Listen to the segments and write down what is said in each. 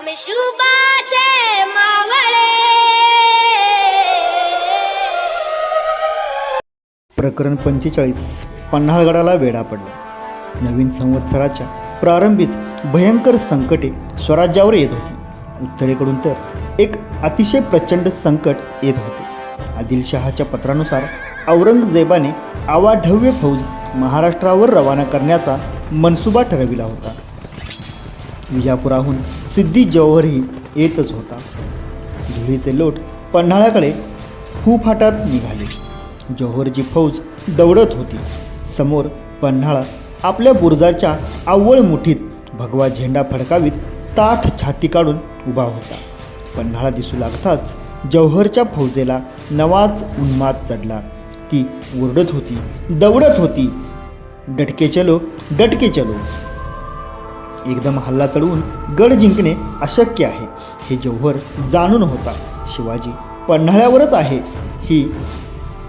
आम्ही शुभाचे मावळे. प्रकरण 45. पन्हाळगडाला वेढा पडला. नवीन संवत्सराच्या प्रारंभीच भयंकर संकटे स्वराज्यावर येत होती. उत्तरेकडून तर एक अतिशय प्रचंड संकट येत होते. आदिलशहाच्या पत्रानुसार औरंगजेबाने अवाढव्य फौज महाराष्ट्रावर रवाना करण्याचा मनसुबा ठरविला होता. विजापुराहून सिद्दी जौहरही येतच होता. धुळीचे लोट पन्हाळ्याकडे फुफाटात निघाले. जौहरची फौज दौडत होती. समोर पन्हाळा आपल्या बुरुजाच्या अव्वळ मुठीत भगवा झेंडा फडकावीत ताठ छाती काढून उभा होता. पन्हाळा दिसू लागताच जौहरच्या फौजेला नवाच उन्माद चढला. ती ओरडत होती, दौडत होती, डटके चलो, डटके चलो. एकदम हल्ला चढवून गड जिंकणे अशक्य आहे हे जौहर जाणून होता. शिवाजी पन्हाळ्यावरच आहे ही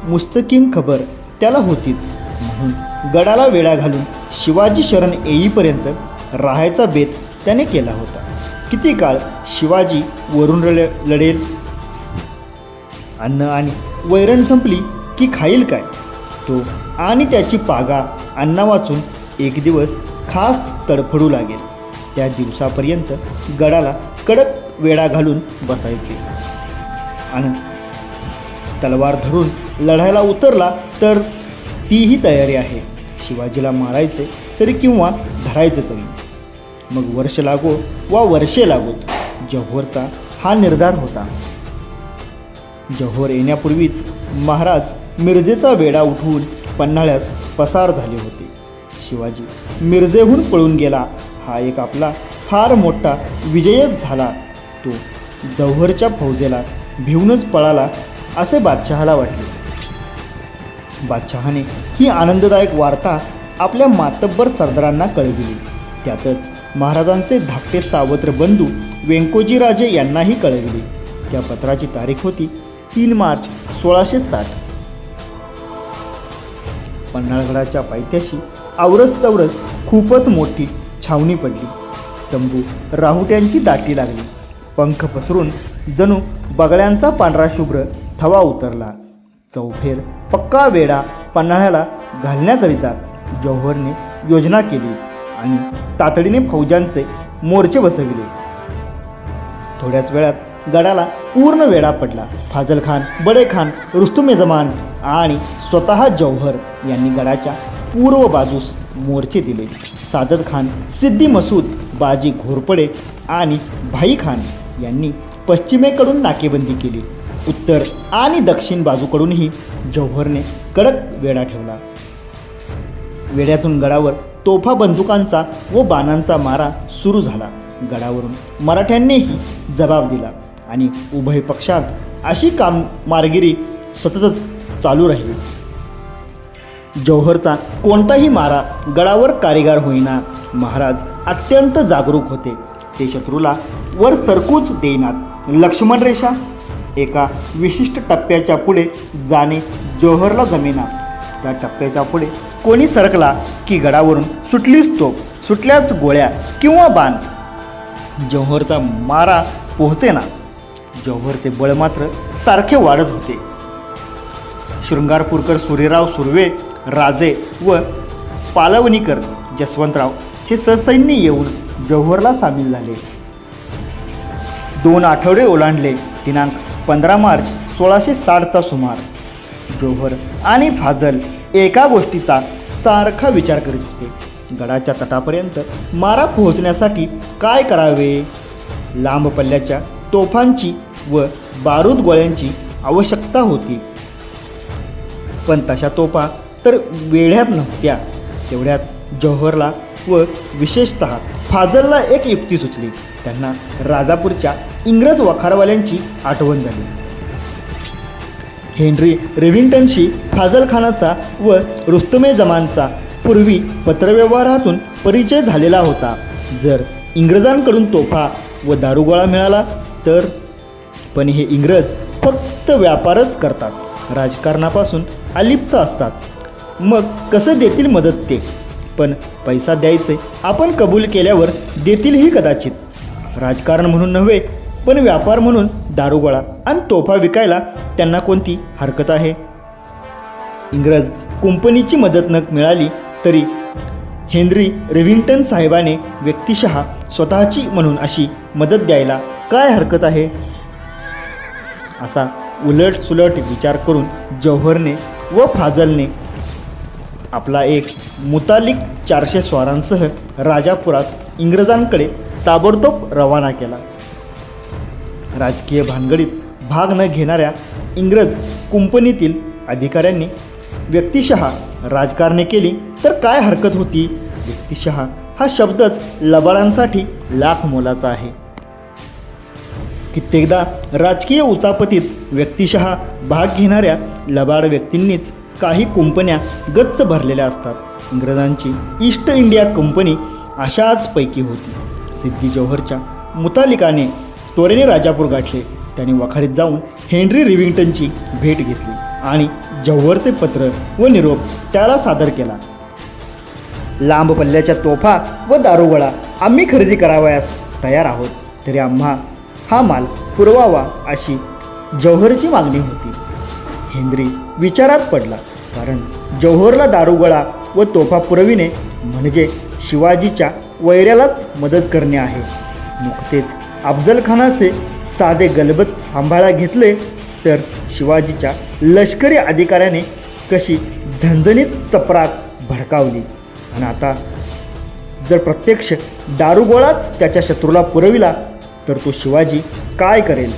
मुस्तकीम खबर त्याला होतीच. म्हणून गडाला वेढा घालून शिवाजी शरण येईपर्यंत राहायचा बेत त्याने केला होता. किती काळ शिवाजी वरून लढेल? अन्न आणि वैरण संपली की खाईल काय? तो आणि त्याची पागा अन्ना वाचून एक दिवस खास तडफडू लागेल. त्या दिवसापर्यंत गडाला कडक वेढा घालून बसायचे. आणि तलवार धरून लढायला उतरला तर तीही तयारी आहे. शिवाजीला मारायचे तरी किंवा धरायचे तरी. मग वर्ष लागो वा वर्षे लागोत, जौहरचा हा निर्धार होता. जौहर येण्यापूर्वीच महाराज मिरजेचा वेढा उठवून पन्हाळ्यास पसार झाले होते. शिवाजी मिरजेहून पळून गेला हा एक आपला फार मोठा विजयच झाला. तो जौहरच्या फौजेला भिवूनच पळाला असे बादशहाला वाटले. बादशहाने ही आनंददायक वार्ता आपल्या मातब्बर सरदारांना कळविली. त्यातच महाराजांचे धाकटे सावत्र बंधू व्यंकोजीराजे यांनाही कळविली. त्या पत्राची तारीख होती 3 मार्च 1660. पन्हाळगडाच्या पायथ्याशी औरस खूपच मोठी छावणी पडली. तंबू राहुट्यांची दाटी लागली. पंख पसरून जणू बगड्यांचा पांढरा शुभ्र थवा उतरला. चौफेर पक्का वेढा पन्हाळ्याला घालण्याकरिता जौहरने योजना केली आणि तातडीने फौजांचे मोर्चे बसविले. थोड्याच वेळात गडाला पूर्ण वेढा पडला. फाजलखान, बडेखान, रुस्तुम-ए-जमान आणि स्वतः जौहर यांनी गडाच्या पूर्व बाजूस मोर्चे दिले. सादत खान, सिद्दी मसूद, बाजी घोरपडे आणि भाई खान यांनी पश्चिमेकडून नाकेबंदी केली. उत्तर आणि दक्षिण बाजूकडूनही जौहरने कडक वेढा ठेवला. वेढ्यातून गडावर तोफा, बंदुकांचा व बाणांचा मारा सुरू झाला. गडावरून मराठ्यांनीही जबाब दिला आणि उभय पक्षात अशी कामगिरी सततच चालू राहिली. जौहरचा कोणताही मारा गडावर कारीगार होईना. महाराज अत्यंत जागरूक होते. ते शत्रूला वर सरकूच देईनात. लक्ष्मण रेषा एका विशिष्ट टप्प्याच्या पुढे जाणे जौहरला जमेना. त्या टप्प्याच्या पुढे कोणी सरकला की गडावरून सुटलीच तोफ, सुटल्याच गोळ्या किंवा बाण. जौहरचा मारा पोहोचेना. जौहरचे बळ मात्र सारखे वाढत होते. शृंगारपूरकर, सूर्यराव सुर्वे, राजे व पालवणीकर, जसवंतराव हे ससैन्य येऊन जौहरला सामील झाले. 2 आठवडे ओलांडले. दिनांक 15 मार्च 1660चा सुमार. जौहर आणि फाजल एका गोष्टीचा सारखा विचार करीत होते. गडाच्या तटापर्यंत मारा पोहोचण्यासाठी काय करावे? लांब पल्ल्याच्या तोफांची व बारूद गोळ्यांची आवश्यकता होती. पण तशा तोफा तर वेढ्यात नव्हत्या. तेवढ्यात जौहरला व विशेषतः फाजलला एक युक्ती सुचली. त्यांना राजापूरच्या इंग्रज वखारवाल्यांची आठवण झाली. हेनरी रेव्हिंग्टनशी फाजलखानाचा व रुस्तुम-ए-जमानचा पूर्वी पत्रव्यवहारातून परिचय झालेला होता. जर इंग्रजांकडून तोफा व दारुगोळा मिळाला तर. पण हे इंग्रज फक्त व्यापारच करतात, राजकारणापासून अलिप्त असतात. मग कसं देतील मदत ते? पण पैसा द्यायचे आपण कबूल केल्यावर देतीलही कदाचित. राजकारण म्हणून नव्हे, पण व्यापार म्हणून दारुगोळा आणि तोफा विकायला त्यांना कोणती हरकत आहे? इंग्रज कंपनीची मदत न मिळाली तरी हेनरी रिव्हिंग्टन साहेबाने व्यक्तिशः स्वतःची म्हणून अशी मदत द्यायला काय हरकत आहे? असा उलटसुलट विचार करून जौहरने व फाजलने आपला एक मुतालिक 400 स्वारांसह राजापुरास इंग्रजांकडे ताबडतोब रवाना केला. राजकीय भानगडीत भाग न घेणाऱ्या इंग्रज कंपनीतील अधिकाऱ्यांनी व्यक्तिशः राजकारणे केली तर काय हरकत होती? व्यक्तिशः हा शब्दच लबाडांसाठी लाख मोलाचा आहे. कित्येकदा राजकीय उचापतीत व्यक्तिशः भाग घेणाऱ्या लबाड व्यक्तींनीच काही कंपन्या गच्च भरलेल्या असतात. इंग्रजांची ईस्ट इंडिया कंपनी अशाच पैकी होती. सिद्दी जौहरच्या मुतालिकाने त्वरेने राजापूर गाठले. त्यांनी वखारीत जाऊन हेनरी रिव्हिंग्टनची भेट घेतली आणि जौहरचे पत्र व निरोप त्याला सादर केला. लांब पल्ल्याच्या तोफा व दारुगोळा आम्ही खरेदी करावयास तयार आहोत, तरी आम्हा हा माल पुरवावा अशी जौहरची मागणी होती. हेनरी विचारात पडला, कारण जौहरला दारुगोळा व तोफा पुरविणे म्हणजे शिवाजीच्या वैऱ्यालाच मदत करणे आहे. नुकतेच अफजलखानाचे साधे गलबत सांभाळा घेतले तर शिवाजीच्या लष्करी अधिकाऱ्याने कशी झणझणीत चपराक भडकावली, आणि आता जर प्रत्यक्ष दारुगोळाच त्याच्या शत्रूला पुरविला तर तो शिवाजी काय करेल?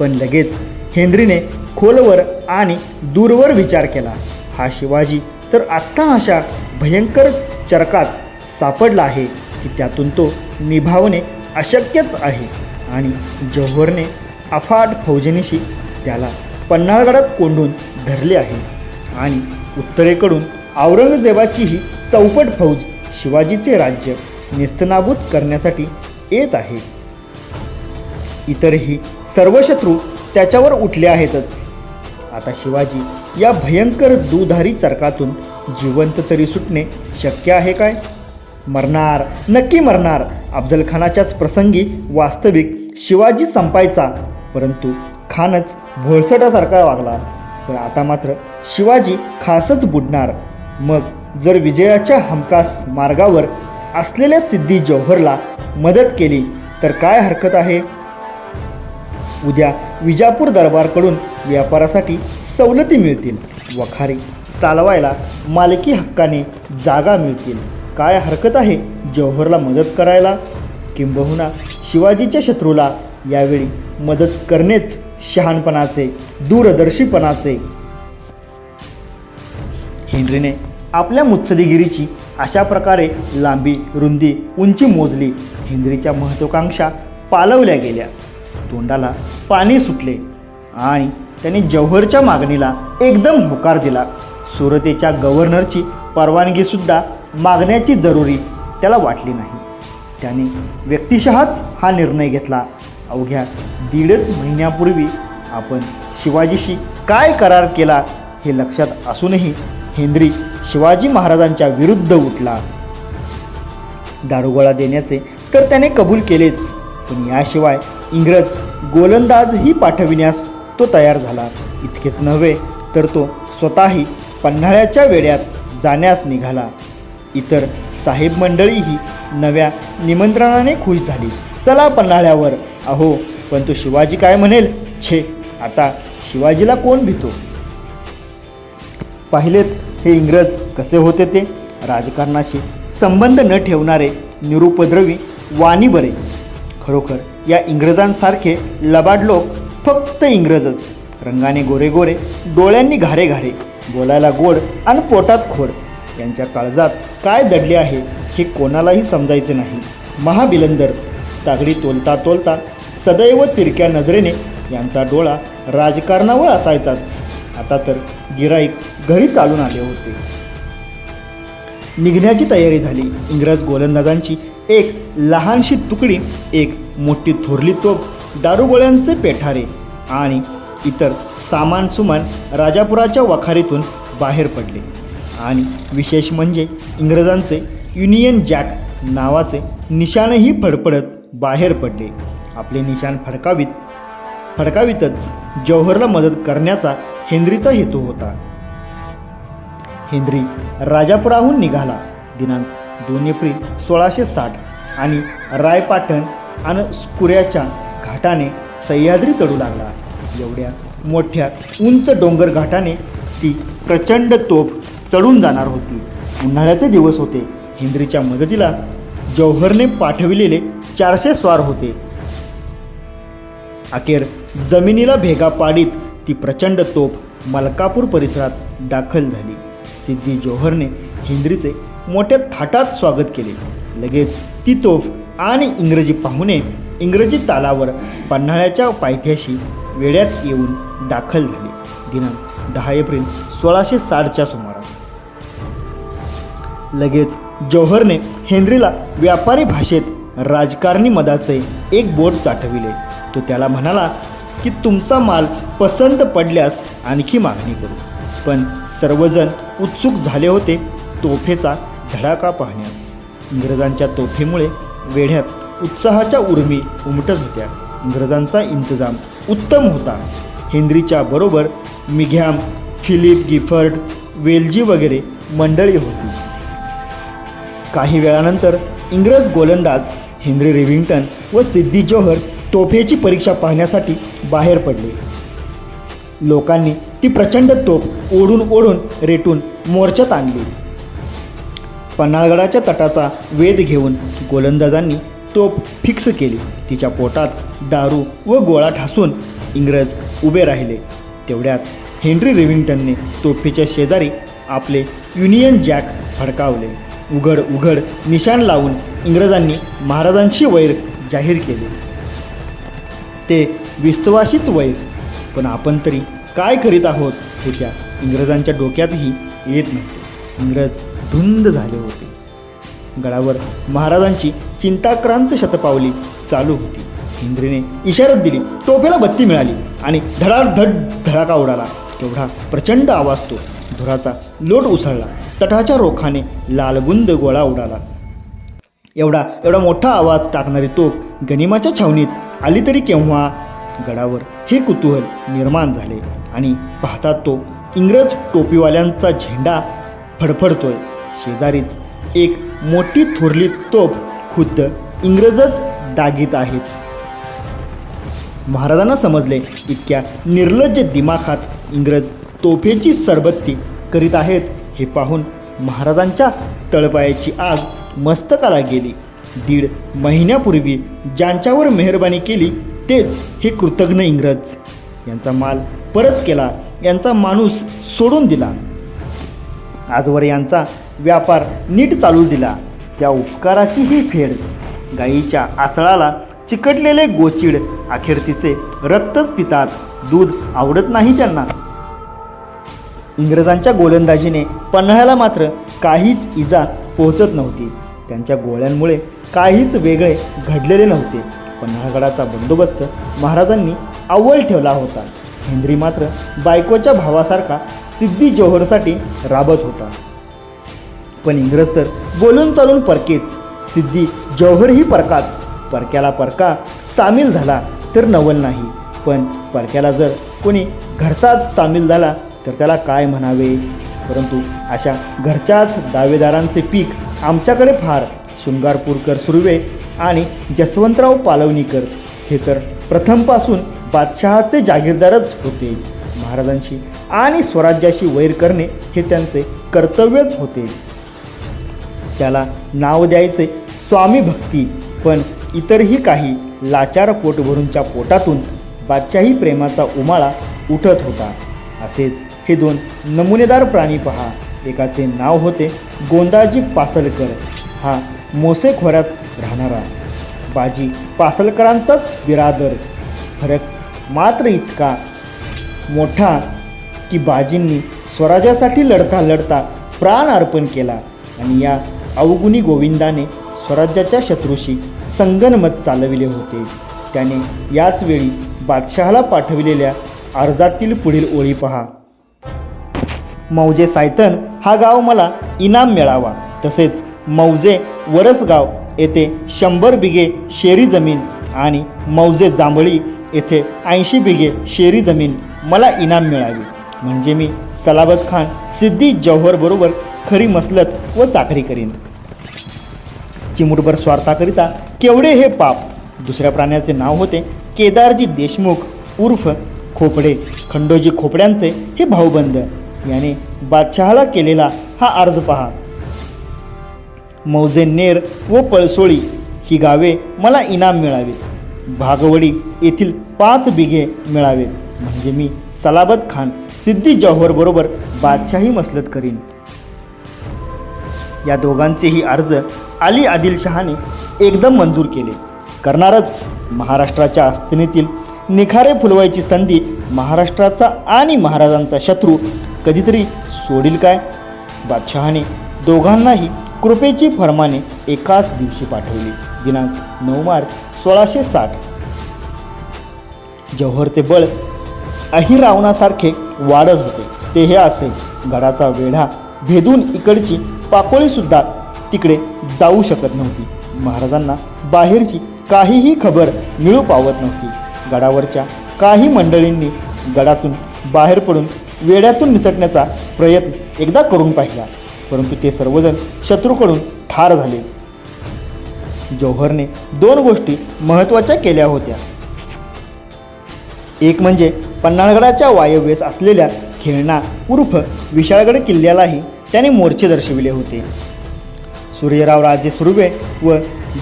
पण लगेच हेनरीने खोलवर आणि दूरवर विचार केला. हा शिवाजी तर आत्ता अशा भयंकर चरकात सापडला आहे की त्यातून तो निभावणे अशक्यच आहे, आणि जौहरने अफाट फौजनीशी त्याला पन्हाळगडात कोंडून धरले आहे, आणि उत्तरेकडून औरंगजेबाची ही चौपट फौज शिवाजीचे राज्य नेस्तनाबूत करण्यासाठी येत आहे. इतरही सर्व शत्रू त्याच्यावर उठले आहेतच. आता शिवाजी या भयंकर दुधारी चरकातून जिवंत तरी सुटणे शक्य आहे काय? मरणार, नक्की मरणार. अफजलखानाच्याच प्रसंगी वास्तविक शिवाजी संपायचा, परंतु खानच भोळसटासारखा वागला, तर आता मात्र शिवाजी खासच बुडणार. मग जर विजयाच्या हमखास मार्गावर असलेल्या सिद्दी जौहरला मदत केली तर काय हरकत आहे? उद्या विजापूर दरबारकडून व्यापारासाठी सवलती मिळतील, वखारी चालवायला मालकी हक्काने जागा मिळतील. काय हरकत आहे जौहरला मदत करायला? किंबहुना शिवाजीच्या शत्रूला यावेळी मदत करणेच शहाणपणाचे, दूरदर्शीपणाचे. हेनरीने आपल्या मुत्सद्देगिरीची अशा प्रकारे लांबी, रुंदी, उंची मोजली. हेनरीच्या महत्त्वाकांक्षा पालवल्या गेल्या. तोंडाला पाणी सुटले आणि त्याने जौहरच्या मागणीला एकदम होकार दिला. सुरतेच्या गव्हर्नरची परवानगीसुद्धा मागण्याची जरुरी त्याला वाटली नाही. त्याने व्यक्तिशःच हा निर्णय घेतला. अवघ्या 1.5 महिन्यापूर्वी आपण शिवाजीशी काय करार केला हे लक्षात असूनही हेनरी शिवाजी महाराजांच्या विरुद्ध उठला. दारुगोळा देण्याचे तर त्याने कबूल केलेच, पण याशिवाय इंग्रज गोलंदाजही पाठविण्यास तो तयार झाला. इतकेच नव्हे तर तो स्वतःही पन्हाळ्याच्या वेढ्यात जाण्यास निघाला. इतर साहेब मंडळीही नव्या निमंत्रणाने खुश झाली. चला पन्हाळ्यावर. अहो, पण तो शिवाजी काय म्हणेल? छे, आता शिवाजीला कोण भितो? पाहिलेत हे इंग्रज कसे होते ते? राजकारणाशी संबंध न ठेवणारे, निरुपद्रवी वाणी बरे. खरोखर या इंग्रजांसारखे लबाड लोक फक्त इंग्रजच. रंगाने गोरे गोरे, डोळ्यांनी घारे घारे, बोलायला गोड आणि पोटात खोड. यांच्या काळजात काय दडले आहे हे कोणालाही समजायचे नाही. महाबिलंदर तागडी तोलता तोलता सदैव तिरक्या नजरेने यांचा डोळा राजकारणावर असायचाच. आता तर गिराईक घरी चालून आले होते. निघण्याची तयारी झाली. इंग्रज गोलंदाजांची एक लहानशी तुकडी, एक मोठी थोरली तोफ, दारुगोळ्यांचे पेठारे आणि इतर सामान सुमान राजापुराच्या वखारीतून बाहेर पडले. आणि विशेष म्हणजे इंग्रजांचे युनियन जॅक नावाचे निशाणही फडफडत बाहेर पडले. आपले निशाण फडकावीतच जौहरला मदत करण्याचा हेन्रीचा हेतू होता. हेन्री राजापुराहून निघाला. दिनांक 2 एप्रिल 1660 आणि रायपाटण आणि स्कुऱ्याच्या घाटाने सह्याद्री चढू लागला. एवढ्या मोठ्या उंच डोंगर घाटाने ती प्रचंड तोफ चढून जाणार होती. उन्हाळ्याचे दिवस होते. हेन्रीच्या मदतीला जौहरने पाठविलेले 400 स्वार होते. अखेर जमिनीला भेगा पाडीत ती प्रचंड तोफ मलकापूर परिसरात दाखल झाली. सिद्दी जौहरने हेन्रीचे मोठ्या थाटात स्वागत केले. लगेच ती तोफ आणि इंग्रजी पाहुणे इंग्रजी तालावर पन्हाळ्याच्या पायथ्याशी वेढ्यात येऊन दाखल झाले. दिनांक 10 एप्रिल 1660च्या सुमारास लगेच जौहरने हेन्रीला व्यापारी भाषेत राजकारणी मदाचे एक बोट चाटविले. तो त्याला म्हणाला की तुमचा माल पसंत पडल्यास आणखी मागणी करू. पण सर्वजण उत्सुक झाले होते तोफेचा धडाका पाहण्यास. इंग्रजांच्या तोफेमुळे वेढ्यात उत्साहाच्या उर्मी उमटत होत्या. इंग्रजांचा इंतजाम उत्तम होता. हेन्रीच्या बरोबर मिघॅम, फिलिप गिफर्ड, वेल्जी वगैरे मंडळी होती. काही वेळानंतर इंग्रज गोलंदाज हेन्री रिव्हिंग्टन व सिद्दी जौहर तोफेची परीक्षा पाहण्यासाठी बाहेर पडले. लोकांनी ती प्रचंड तोफ ओढून रेटून मोर्चात आणली. पन्हाळगडाच्या तटाचा वेध घेऊन गोलंदाजांनी तोफ फिक्स केली. तिच्या पोटात दारू व गोळा ठासून इंग्रज उभे राहिले. तेवढ्यात हेन्री रिव्हिंग्टनने तोफेच्या शेजारी आपले युनियन जॅक फडकावले. उघड निशाण लावून इंग्रजांनी महाराजांशी वैर जाहीर केले. ते विस्तवाशीच वैर. पण आपण तरी काय करीत आहोत हे त्या इंग्रजांच्या डोक्यातही येत नव्हते. इंग्रज धुंद झाले होते. गडावर महाराजांची चिंताक्रांत शतपावली चालू होती. हेन्रीने इशारत दिली. तोफेला बत्ती मिळाली आणि धडाधड धडाका उडाला. तेवढा प्रचंड आवाज तो. धुराचा लोट उसळला. तटाच्या रोखाने लालबुंद गोळा उडाला. एवढा मोठा आवाज टाकणारी तोफ गनिमाच्या छावणीत आली तरी केव्हा? गडावर हे कुतूहल निर्माण झाले आणि पाहतात तो इंग्रज टोपीवाल्यांचा झेंडा फडफडतोय. शेजारीच एक मोठी थोरली तोफ खुद्द इंग्रजच दागीत आहेत. महाराजांना समजले इतक्या निर्लज्ज दिमाखात इंग्रज तोफेची सरबत्ती करीत आहेत हे पाहून महाराजांच्या तळपायाची आग मस्तकाला गेली. 1.5 महिन्यापूर्वी ज्यांच्यावर मेहरबानी केली तेच हे कृतज्ञ इंग्रज. यांचा माल परत केला. यांचा माणूस सोडून दिला. आजवर यांचा व्यापार नीट चालू दिला. त्या उपकाराची ही फेड. गाईच्या आसळाला चिकटलेले गोचिड अखेर तिचे रक्तच पितात. दूध आवडत नाही त्यांना. इंग्रजांच्या गोलंदाजीने पन्हाळ्याला मात्र काहीच इजा पोहोचत नव्हती. त्यांच्या गोळ्यांमुळे काहीच वेगळे घडलेले नव्हते. पन्हाळगडाचा बंदोबस्त महाराजांनी अव्वल ठेवला होता. हेन्री मात्र बायकोच्या भावासारखा सिद्दी जौहरसाठी राबत होता. पण इंग्रज तर बोलून चालून परकेच. सिद्दी जौहरही परकाच. परक्याला परका सामील झाला तर नवल नाही. पण परक्याला जर कोणी घरचाच सामील झाला तर त्याला काय म्हणावे? परंतु अशा घरच्याच दावेदारांचे पीक आमच्याकडे फार. शृंगारपूरकर सुर्वे आणि जसवंतराव पालवणीकर हे तर प्रथमपासून बादशहाचे जागीरदारच होते. महाराजांशी आणि स्वराज्याशी वैर करणे हे त्यांचे कर्तव्यच होते. त्याला नाव द्यायचे स्वामी भक्ती. पण इतरही काही लाचार पोटभरूंच्या पोटातून बादशाही प्रेमाचा उमाळा उठत होता. असेच हे 2 नमुनेदार प्राणी पहा. एकाचे नाव होते गोंदाजी पासलकर. हा मोसे खोऱ्यात राहणारा बाजी पासलकरांचाच बिरादर. फरक मात्र इतका मोठा की बाजींनी स्वराज्यासाठी लढता प्राण अर्पण केला आणि या अवगुणी गोविंदाने स्वराज्याच्या शत्रूशी संगनमत चालविले होते. त्याने याच वेळी बादशहाला पाठविलेल्या अर्जातील पुढील ओळी पहा. मौजे सायतन हा गाव मला इनाम मिळावा. तसेच मौजे वरसगाव येथे 100 बिघे शेरी जमीन आणि मौजे जांभळी येथे 80 बिघे शेरी जमीन मला इनाम मिळावी, म्हणजे मी सलाबत खान सिद्दी जौहरबरोबर खरी मसलत व चाकरी करीन. चिमुटभर स्वार्थाकरिता केवढे हे पाप. दुसऱ्या प्राण्याचे नाव होते केदारजी देशमुख उर्फ खोपडे. खंडोजी खोपड्यांचे हे भाऊबंद. याने बादशहाला केलेला हा अर्ज पहा. मौजे नेर व पळसोळी ही गावे मला इनाम मिळावे. भागवडी येथील 5 बिघे मिळावे, म्हणजे मी सलाबत खान सिद्दी जौहरबरोबर बादशाही मसलत करीन. या दोघांचेही अर्ज अली आदिलशहाने एकदम मंजूर केले. करणारच. महाराष्ट्राच्या आस्तीनेतील निखारे फुलवायची संधी महाराष्ट्राचा आणि महाराजांचा शत्रू कधीतरी सोडील काय? बादशहाने दोघांनाही कृपेची फरमाने एकाच दिवशी पाठवली. दिनांक 9 मार्च 1660. जौहरचे बळ अहिरावणासारखे वाढत होते. ते हे असे. गडाचा वेढा भेदून इकडची पाकोळीसुद्धा तिकडे जाऊ शकत नव्हती. महाराजांना बाहेरची काहीही खबर मिळू पावत नव्हती. गडावरच्या काही मंडळींनी गडातून बाहेर पडून वेढ्यातून निसटण्याचा प्रयत्न एकदा करून पाहिला, परंतु ते सर्वजण शत्रूकडून ठार झाले. जौहरने 2 गोष्टी महत्त्वाच्या केल्या होत्या. एक म्हणजे पन्हाळगडाच्या वायव्येस असलेल्या खेळणा उर्फ विशाळगड किल्ल्यालाही त्याने मोर्चे दर्शविले होते. सूर्यराव राजे सुर्वे व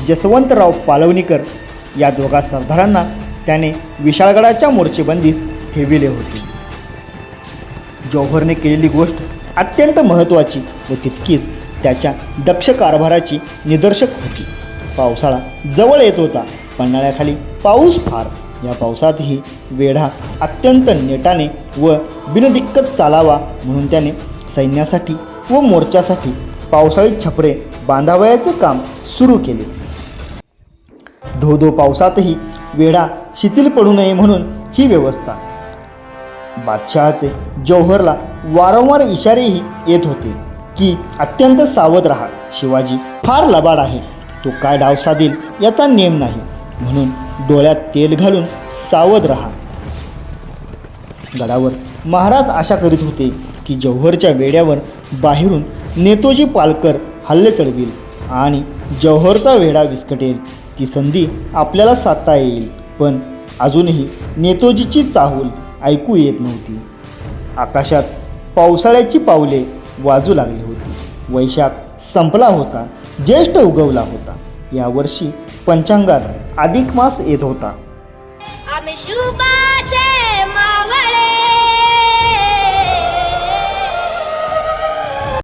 जसवंतराव पालवणीकर या दोघा सरदारांना त्याने विशाळगडाच्या मोर्चेबंदीस ठेविले होते. जौहरने केलेली गोष्ट अत्यंत महत्त्वाची व तितकीच त्याच्या दक्ष कारभाराची निदर्शक होती. पावसाळा जवळ येत होता. पन्हाळ्याखाली पाऊस फार. या पावसातही वेढा अत्यंत नेटाने व बिनदिक्कत चालावा म्हणून त्याने सैन्यासाठी व मोर्चासाठी पावसाळी छपरे बांधावयाचे काम सुरू केले. धो पावसातही वेढा शिथिल पडू नये म्हणून ही व्यवस्था. बादशहाचे जौहरला वारंवार इशारेही येत होते की अत्यंत सावध राहा. शिवाजी फार लबाड आहे. तो काय डाव साधेल याचा नेम नाही, म्हणून डोळ्यात तेल घालून सावध राहा. गडावर महाराज आशा करीत होते की जौहरच्या वेढ्यावर बाहेरून नेतोजी पालकर हल्ले चढविल आणि जौहरचा वेढा विस्कटेल. ती संधी आपल्याला साधता येईल, पण अजूनही नेतोजीची चाहूल ऐकू येत नव्हती. आकाशात पावसाळ्याची पावले वाजू लागली होती. वैशाख संपला होता. ज्येष्ठ उगवला होता. यावर्षी पंचांगात अधिक मास येत होता. आम्ही शुभाचे